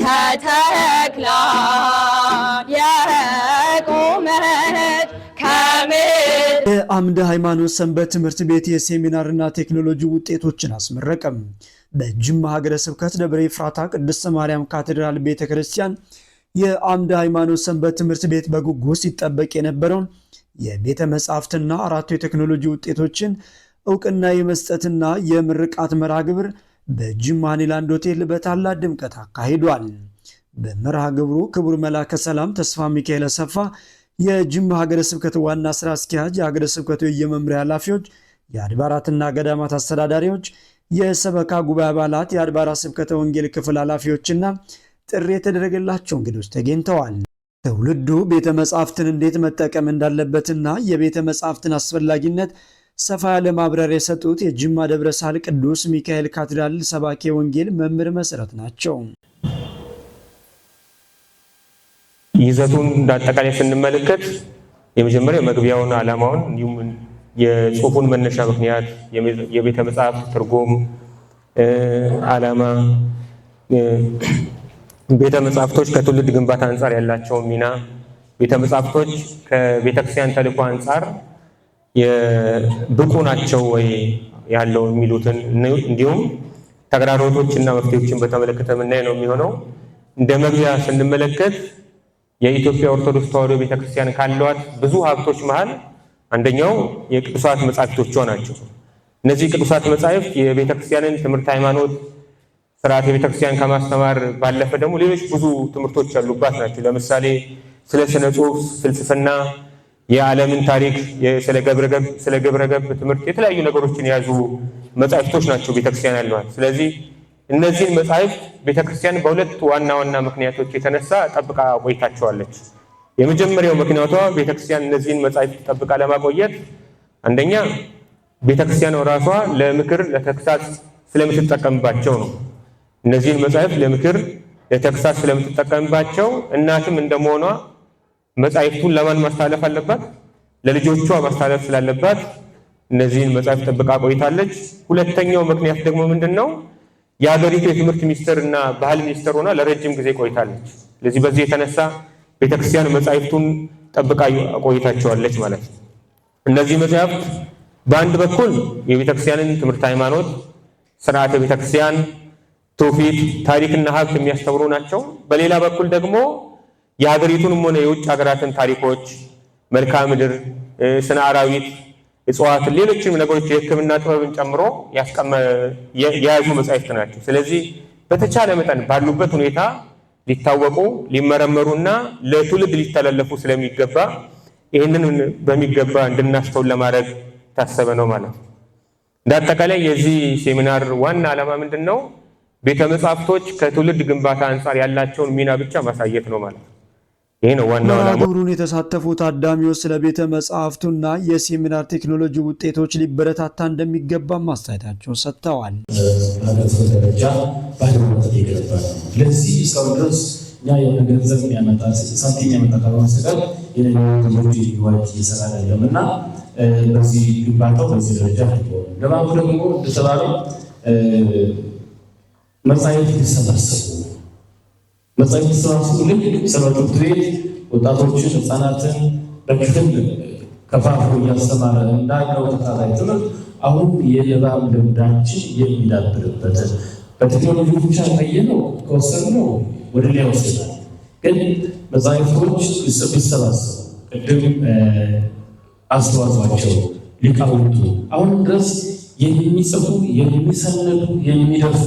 ተተክላ የቆመች የአምደ ሃይማኖት ሰንበት ትምህርት ቤት የሴሚናርና ቴክኖሎጂ ውጤቶችን አስመረቀም። በጅማ ሀገረ ስብከት ደብረ ኤፍራታ ቅድስት ማርያም ካቴድራል ቤተክርስቲያን የአምደ ሃይማኖት ሰንበት ትምህርት ቤት በጉጉት ሲጠበቅ የነበረው የቤተ መጻሕፍትና አራቱ የቴክኖሎጂ ውጤቶችን ዕውቅና የመስጠትና የምርቃት መርሃ ግብር በጅማ ኒላንድ ሆቴል በታላቅ ድምቀት አካሂዷል። በመርሃ ግብሩ ክቡር መላከ ሰላም ተስፋ ሚካኤል አሰፋ የጅማ ሀገረ ስብከት ዋና ስራ አስኪያጅ፣ የሀገረ ስብከቱ የመምሪያ ኃላፊዎች፣ የአድባራትና ገዳማት አስተዳዳሪዎች፣ የሰበካ ጉባኤ አባላት፣ የአድባራት ስብከተ ወንጌል ክፍል ኃላፊዎችና ጥሪ የተደረገላቸው እንግዶች ተገኝተዋል። ትውልዱ ቤተ መጻሕፍትን እንዴት መጠቀም እንዳለበትና የቤተ መጻሕፍትን አስፈላጊነት ሰፋ ያለ ማብራሪያ የሰጡት የጅማ ደብረ ሳህል ቅዱስ ሚካኤል ካቴድራል ሰባኬ ወንጌል መምህር መሰረት ናቸው። ይዘቱን እንዳጠቃላይ ስንመለከት የመጀመሪያው መግቢያውን ዓላማውን እንዲሁም የጽሑፉን መነሻ ምክንያት የቤተ መጻሕፍት ትርጉም ዓላማ ቤተ መጻሕፍቶች ከትውልድ ግንባታ አንጻር ያላቸው ሚና ቤተ መጻሕፍቶች ከቤተክርስቲያን ተልዕኮ አንጻር የብቁ ናቸው ወይ ያለው የሚሉትን እንዲሁም ተግዳሮቶችና መፍትሄዎችን በተመለከተ ምናይ ነው የሚሆነው። እንደ መግቢያ ስንመለከት የኢትዮጵያ ኦርቶዶክስ ተዋሕዶ ቤተክርስቲያን ካሏት ብዙ ሀብቶች መሃል አንደኛው የቅዱሳት መጻሕፍቶቿ ናቸው። እነዚህ ቅዱሳት መጻሕፍት የቤተክርስቲያንን ትምህርት ሃይማኖት ስርዓተ ቤተክርስቲያን ከማስተማር ባለፈ ደግሞ ሌሎች ብዙ ትምህርቶች ያሉባት ናቸው። ለምሳሌ ስለ ስነ ጽሑፍ፣ ፍልስፍና፣ የዓለምን ታሪክ፣ ስለ ግብረ ገብ ትምህርት የተለያዩ ነገሮችን የያዙ መጻሕፍቶች ናቸው ቤተክርስቲያን ያሏት። ስለዚህ እነዚህን መጻሕፍት ቤተክርስቲያን በሁለት ዋና ዋና ምክንያቶች የተነሳ ጠብቃ ቆይታቸዋለች። የመጀመሪያው ምክንያቷ ቤተክርስቲያን እነዚህን መጻሕፍት ጠብቃ ለማቆየት አንደኛ ቤተክርስቲያን ራሷ ለምክር ለተግሳጽ ስለምትጠቀምባቸው ነው። እነዚህን መጻሕፍት ለምክር ለተግሳጽ ስለምትጠቀምባቸው እናትም እንደመሆኗ መጻሕፍቱን ለማን ማስተላለፍ አለባት? ለልጆቿ ማስተላለፍ ስላለባት እነዚህን መጻሕፍት ጠብቃ ቆይታለች። ሁለተኛው ምክንያት ደግሞ ምንድነው? የሀገሪቱ የትምህርት ሚኒስቴር እና ባህል ሚኒስቴር ሆና ለረጅም ጊዜ ቆይታለች። ስለዚህ በዚህ የተነሳ ቤተክርስቲያን መጻሕፍቱን ጠብቃ ቆይታቸዋለች ማለት ነው። እነዚህ መጻሕፍት በአንድ በኩል የቤተክርስቲያንን ትምህርት ሃይማኖት፣ ስርዓተ ቤተክርስቲያን፣ ትውፊት፣ ታሪክና ሀብት የሚያስተምሩ ናቸው። በሌላ በኩል ደግሞ የሀገሪቱንም ሆነ የውጭ ሀገራትን ታሪኮች፣ መልክዓ ምድር፣ ስነ አራዊት፣ እጽዋትን፣ ሌሎችም ነገሮች የሕክምና ጥበብን ጨምሮ የያዙ መጻሕፍት ናቸው። ስለዚህ በተቻለ መጠን ባሉበት ሁኔታ ሊታወቁ ሊመረመሩና ለትውልድ ሊተላለፉ ስለሚገባ ይህንን በሚገባ እንድናስተውል ለማድረግ ታሰበ ነው ማለት ነው። እንዳጠቃላይ የዚህ ሴሚናር ዋና ዓላማ ምንድን ነው? ቤተ መጻሕፍቶች ከትውልድ ግንባታ አንጻር ያላቸውን ሚና ብቻ ማሳየት ነው ማለት ነው። ይሄ ነው ዋናው ዓላማ። በግብሩን የተሳተፉ ታዳሚዎች ስለ ቤተ መጻሕፍቱና የሴሚናር ቴክኖሎጂ ውጤቶች ሊበረታታ እንደሚገባ ማስተያየታቸውን ሰጥተዋል። በሀገር ደረጃ ባለሙያነት እየገነባ ነው። ለዚህ እስካሁን ድረስ እኛ የሆነ ገንዘብ የሚያመጣ ሳንቲም የሚያመጣ ካልሆነ የቴክኖሎጂ ህይወት እየሰራ አይደለም እና በዚህ ግንባታው በዚህ ደረጃ ለማሁ ደግሞ እንደተባለው መጻሕፍት ሊሰባሰቡ መጻሕፍት ሊሰባሰቡ ልክ ሰንበት ትምህርት ቤት ወጣቶችን ህፃናትን በክፍል ከፋፍሎ እያስተማረ እንዳለው ተከታታይ ትምህርት አሁን የንባብ ልምዳችን የሚዳብርበት በቴክኖሎጂ ብቻ ቀየነው ከወሰድነው ወደ ላይ ወስደናል። ግን መጻሕፍቶች ሊሰባሰቡ ቅድም አስተዋጽኦአቸው ሊቃውንቱ አሁን ድረስ የሚጽፉ የሚሰነዱ የሚደርሱ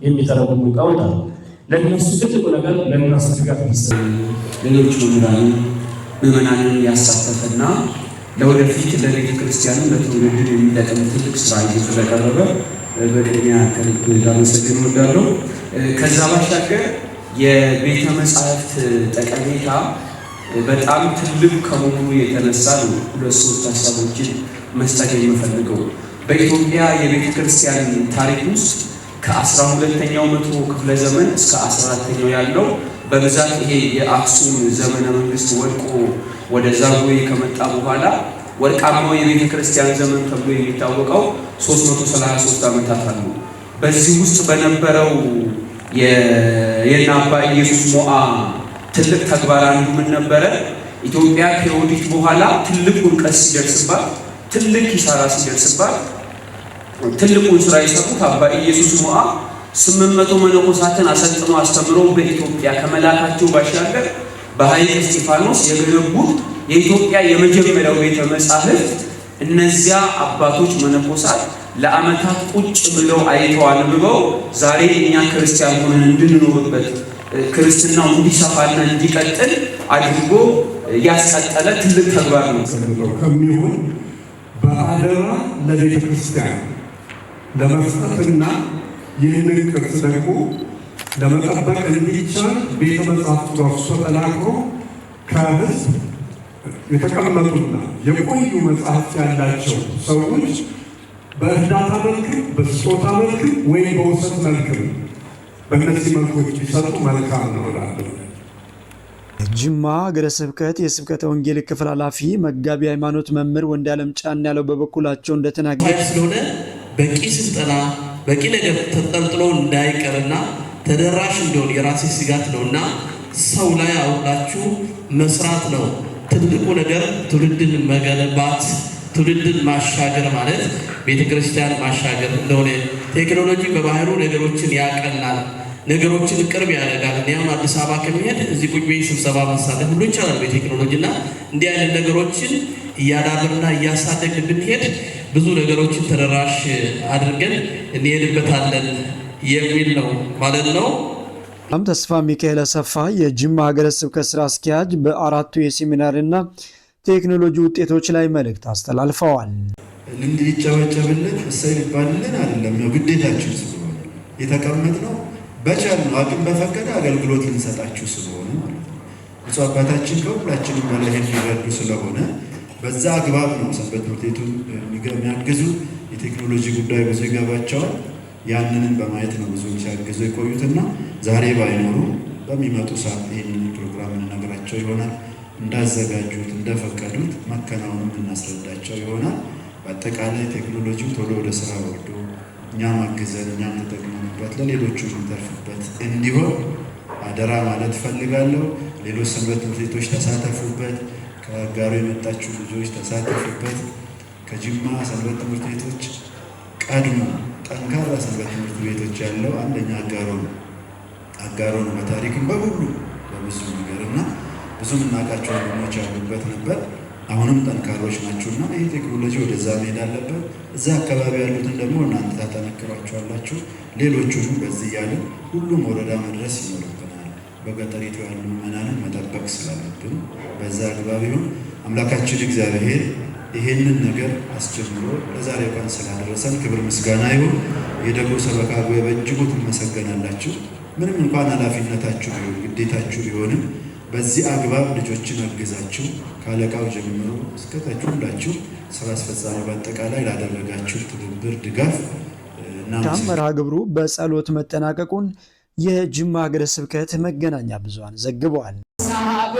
የሚተረጉሙ ሊቃውንት አሉ። ለእነሱ ትልቁ ነገር ለእነሱ ድጋፍ ሚሰጥ ሌሎች ምዕመናንን ያሳተፈና ለወደፊት ለቤተ ክርስቲያኑ ለትውልድ የሚጠቅም ትልቅ ስራ እየተቀረበ በቅድሚያ ከልብ ላመሰግን እወዳለሁ። ከዛ ባሻገር የቤተ መጻሕፍት ጠቀሜታ በጣም ትልቅ ከመሆኑ የተነሳ ነው ሁለት ሶስት ሀሳቦችን መስጠት የምፈልገው። በኢትዮጵያ የቤተ ክርስቲያን ታሪክ ውስጥ ከ12ኛው መቶ ክፍለ ዘመን እስከ 14ኛው ያለው በብዛት ይሄ የአክሱም ዘመነ መንግስት ወድቆ ወደ ዛጉዌ ከመጣ በኋላ ወርቃማው የቤተ ክርስቲያን ዘመን ተብሎ የሚታወቀው 333 ዓመታት አሉ። በዚህ ውስጥ በነበረው የእነ አባ ኢየሱስ ሞዓ ትልቅ ተግባር አንዱ ምን ነበረ? ኢትዮጵያ ከዮዲት በኋላ ትልቁን ቀስ ሲደርስባት፣ ትልቅ ኪሳራ ሲደርስባት ትልቁን ስራ የሰሩት አባ ኢየሱስ ሞዓ 800 መነኮሳትን አሰልጥኖ አስተምሮ በኢትዮጵያ ከመላካቸው ባሻገር በሐይቅ እስጢፋኖስ የገነቡት የኢትዮጵያ የመጀመሪያው ቤተ መጻሕፍት እነዚያ አባቶች መነኮሳት ለዓመታት ቁጭ ብለው አይተው አንብበው ዛሬ እኛ ክርስቲያን ሆነን እንድንኖርበት ክርስትናው እንዲሰፋና እንዲቀጥል አድርጎ ያስቀጠለ ትልቅ ተግባር ነው። ከሚሆን በአደራ ለቤተ ክርስቲያን ለመስጠትና ይህንን ቅርስ ደግሞ ለመጠበቅ እንዲቻል ቤተ መጻሕፍቱ ራሱ ተጠናክሮ ከሕዝብ የተቀመጡና የቆዩ መጽሐፍት ያላቸው ሰዎች በእርዳታ መልክም በስጦታ መልክም ወይም በውሰት መልክም በእነዚህ መልኮች ቢሰጡ መልካም ነው እላለሁ። የጅማ ሀገረ ስብከት የስብከተ ወንጌል ክፍል ኃላፊ መጋቢ ሃይማኖት መምህር ወንዳለም ጫን ያለው በበኩላቸው እንደተናገሩ ስለሆነ በቂ ስልጠና በቂ ነገር ተጠልጥሎ እንዳይቀርና ተደራሽ እንዲሆን የራሴ ስጋት ነውና ሰው ላይ አውላችሁ መስራት ነው ትልቁ ነገር። ትውልድን መገንባት ትውልድን ማሻገር ማለት ቤተክርስቲያን ማሻገር እንደሆነ ቴክኖሎጂ በባህሩ ነገሮችን ያቀላል፣ ነገሮችን ቅርብ ያደርጋል። እኔም አዲስ አበባ ከሚሄድ እዚህ ቁጭ ብዬ ስብሰባ መሳተፍ ሁሉ ይቻላል በቴክኖሎጂና እንዲህ አይነት ነገሮችን እያዳበርና እያሳደግን ብንሄድ ብዙ ነገሮችን ተደራሽ አድርገን እንሄድበታለን የሚል ነው ማለት ነው። ተስፋ ሚካኤል አሰፋ የጅማ ሀገረ ስብከት ስራ አስኪያጅ በአራቱ የሴሚናርና ቴክኖሎጂ ውጤቶች ላይ መልእክት አስተላልፈዋል። እንዲጨበጨብልን እሰይ ሊባልልን አይደለም፣ ነው ግዴታችን ስለሆነ የተቀመጥነው በቻልነው አቅም በፈቀደ አገልግሎት ልንሰጣችሁ ስለሆነ ማለት ነው። ብፁዕ አባታችን ከሁላችንም በላይ የሚረዱ ስለሆነ በዛ አግባብ ነው ሰንበት ትምህርት ቤቱን የሚያግዙ የቴክኖሎጂ ጉዳይ ብዙ ይገባቸዋል። ያንንን በማየት ነው ብዙ ሲያግዙ የቆዩትና ዛሬ ባይኖሩ በሚመጡ ሰዓት ይህንን ፕሮግራም እንነግራቸው ይሆናል። እንዳዘጋጁት እንደፈቀዱት መከናወኑን እናስረዳቸው ይሆናል። በአጠቃላይ ቴክኖሎጂው ቶሎ ወደ ስራ ወርዶ እኛም አግዘን እኛም ተጠቅመንበት ለሌሎቹ የምንተርፍበት እንዲሆን አደራ ማለት ፈልጋለሁ። ሌሎች ሰንበት ትምህርት ቤቶች ተሳተፉበት። ከአጋሮ የመጣችሁ ልጆች ተሳተፉበት። ከጅማ ሰንበት ትምህርት ቤቶች ቀድሞ ጠንካራ ሰንበት ትምህርት ቤቶች ያለው አንደኛ አጋሮ ነው። በታሪክም በሁሉ በብዙ ነገርና ብዙ የምናውቃቸው ወገኖች ያሉበት ነበር። አሁንም ጠንካሮች ናቸውና ይህ ቴክኖሎጂ ወደዛ መሄድ አለበት። እዛ አካባቢ ያሉትን ደግሞ እናንተ ታጠነክሯቸዋላችሁ። ሌሎቹንም በዚህ ያለን ሁሉም ወረዳ መድረስ ይኖርብናል። በገጠሪቱ ያሉ ምዕመናንን መጠበቅ ስላለብን በዛ አግባብ ይሁን። አምላካችን እግዚአብሔር ይሄንን ነገር አስጀምሮ ለዛሬው ቀን ስላደረሰን ክብር ምስጋና ይሁን። የደብሩ ሰበካ ጉባኤ በእጅጉ ትመሰገናላችሁ። ምንም እንኳን ኃላፊነታችሁ ቢሆን ግዴታችሁ ቢሆንም በዚህ አግባብ ልጆችን አግዛችሁ ካለቃው ጀምሮ እስከ ታች ሁላችሁ ስራ አስፈጻሚ በአጠቃላይ ላደረጋችሁ ትብብር ድጋፍ እና መርሃ ግብሩ በጸሎት መጠናቀቁን የጅማ ሀገረ ስብከት መገናኛ ብዙሃን ዘግበዋል። ሳቤ